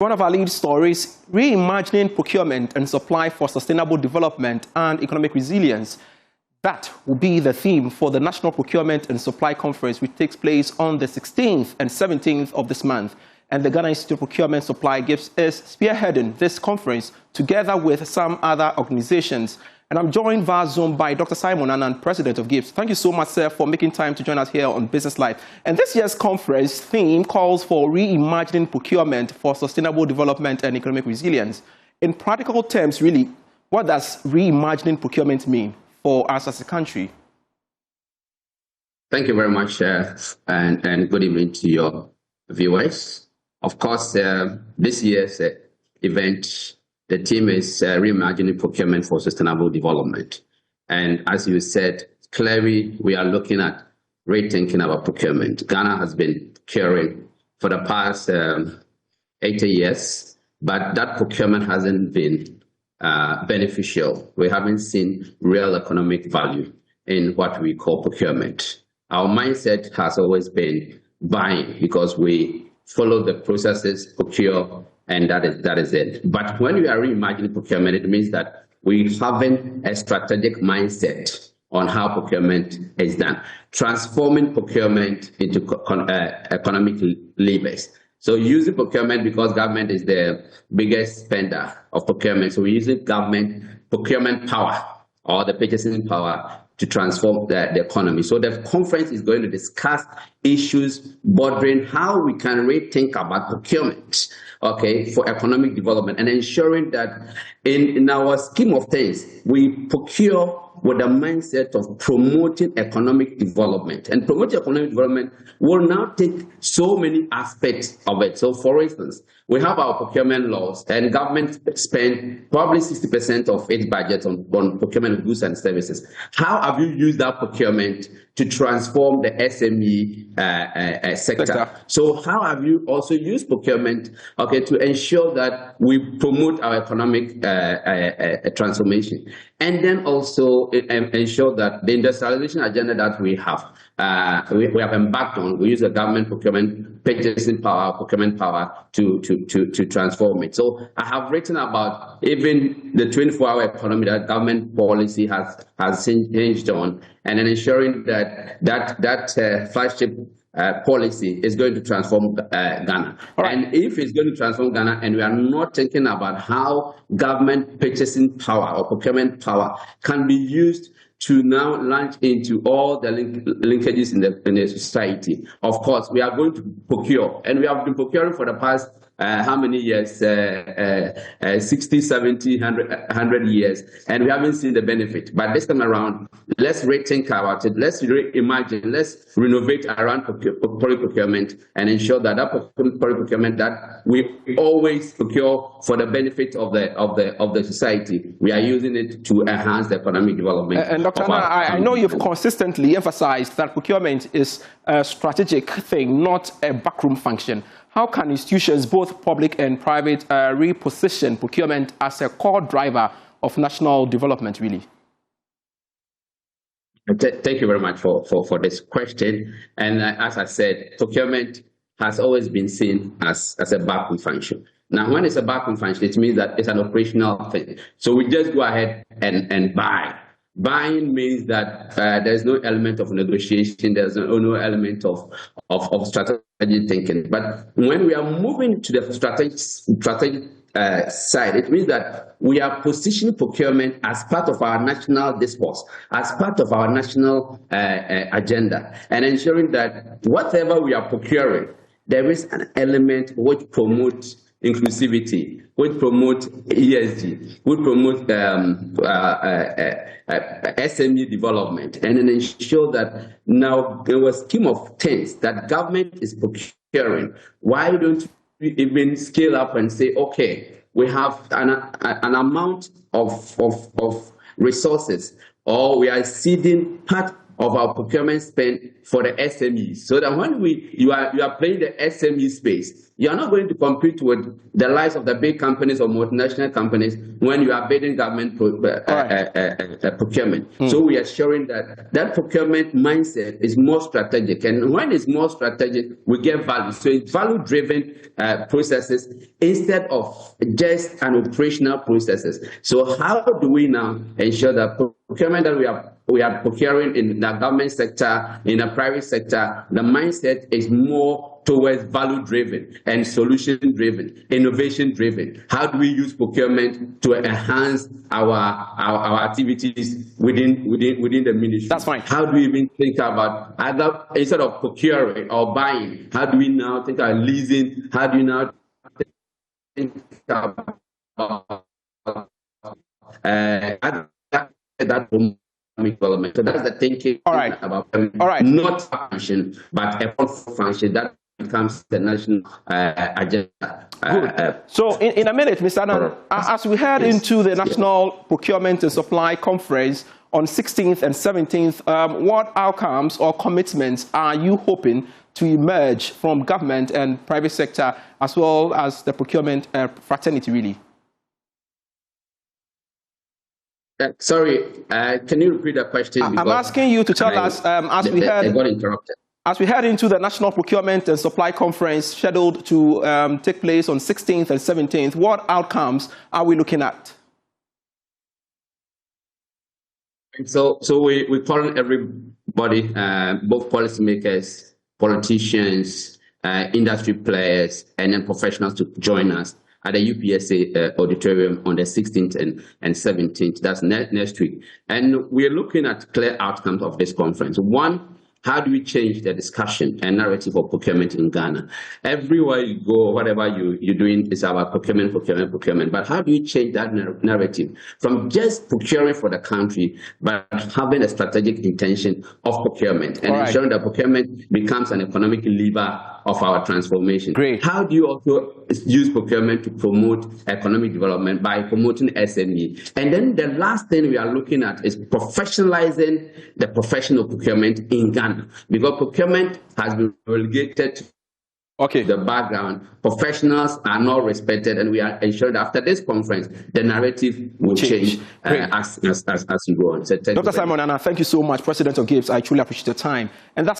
One of our lead stories, reimagining procurement and supply for sustainable development and economic resilience. That will be the theme for the National Procurement and Supply Conference, which takes place on the 16th and 17th of this month. And the Ghana Institute of Procurement Supply GIBS is spearheading this conference together with some other organizations. And I'm joined via Zoom by Dr. Simon Anand, President of GIBS. Thank you so much, sir, for making time to join us here on Business Live. And this year's conference theme calls for reimagining procurement for sustainable development and economic resilience. In practical terms, really, what does reimagining procurement mean for us as a country? Thank you very much, and good evening to your viewers. Of course, this year's event, the theme is reimagining procurement for sustainable development. And as you said, clearly we are looking at rethinking our procurement. Ghana has been procuring for the past 80 years, but that procurement hasn't been beneficial. We haven't seen real economic value in what we call procurement. Our mindset has always been buying because we follow the processes, procure, and that is it. But when we are reimagining procurement, it means that we having a strategic mindset on how procurement is done, transforming procurement into economic levers. So using procurement because government is the biggest spender of procurement. So we're using government procurement power or the purchasing power to transform the economy. So the conference is going to discuss issues bordering how we can rethink about procurement, okay, for economic development and ensuring that in our scheme of things, we procure with the mindset of promoting economic development. And promoting economic development will now take so many aspects of it. So for instance, we have our procurement laws and government spend probably 60% of its budget on procurement of goods and services. How have you used that procurement to transform the SME sector? So how have you also used procurement, okay, to ensure that we promote our economic transformation? And then also ensure that the industrialization agenda that we have embarked on, we use the government procurement purchasing power, procurement power to transform it. So I have written about even the 24-hour economy that government policy has hinged on, and then ensuring that flagship policy is going to transform Ghana. Right. And if it's going to transform Ghana and we are not thinking about how government purchasing power or procurement power can be used to now launch into all the linkages in the society, of course, we are going to procure. And we have been procuring for the past how many years? 60, 70, 100 years. And we haven't seen the benefit. But this time around, let's rethink about it. Let's reimagine. Let's renovate around procurement and ensure that procurement that we always procure for the benefit of the society. We are using it to enhance the economic development. And Dr. Anna, I know you've consistently emphasized that procurement is a strategic thing, not a backroom function. How can institutions, both public and private, reposition procurement as a core driver of national development, really? Thank you very much for this question. And as I said, procurement has always been seen as a backroom function. Now, when it's a backroom function, it means that it's an operational thing. So we just go ahead and buy. Buying means that there's no element of negotiation, there's no element of strategic thinking. But when we are moving to the strategic side, it means that we are positioning procurement as part of our national discourse, as part of our national agenda, and ensuring that whatever we are procuring, there is an element which promotes inclusivity, which promote ESG, which promote SME development, and then ensure that now there was a scheme of things that government is procuring. Why don't we even scale up and say, okay, we have an amount of resources, or we are ceding part of our procurement spend for the SMEs, so that when you are playing the SME space, you are not going to compete with the likes of the big companies or multinational companies when you are bidding government procurement. So we are showing that procurement mindset is more strategic, and when it's more strategic, we get value. So it's value-driven processes instead of just an operational processes. So how do we now ensure that procurement that we are procuring in the government sector, in the private sector, the mindset is more towards value-driven and solution-driven, innovation-driven? How do we use procurement to enhance our activities within the ministry? That's fine. How do we even think about other, instead of procuring or buying, how do we now think about leasing? How do you now think about that development? So that's the thinking. All right. About not function, but a function that becomes the national agenda. So in a minute, Mr. Annan, as we head into the National Procurement and Supply Conference on 16th and 17th, what outcomes or commitments are you hoping to emerge from government and private sector, as well as the procurement fraternity, really? Sorry, can you repeat the question? I'm asking you to tell us, as we head into the National Procurement and Supply Conference scheduled to take place on 16th and 17th, what outcomes are we looking at? So we call on everybody, both policymakers, politicians, industry players, and then professionals to join us at the UPSA auditorium on the 16th and 17th. That's next week. And we're looking at clear outcomes of this conference. One, how do we change the discussion and narrative of procurement in Ghana? Everywhere you go, whatever you're doing is about procurement. But how do you change that narrative from just procuring for the country, but having a strategic intention of procurement and ensuring that procurement becomes an economic lever of our transformation? Great. How do you also use procurement to promote economic development by promoting SME? And then the last thing we are looking at is professionalizing the profession of procurement in Ghana, because procurement has been relegated to the background. Professionals are not respected, and we are ensuring that after this conference, the narrative will change as you go on. So Dr. Simon Annan, thank you so much, President of GIBS. I truly appreciate your time. And that's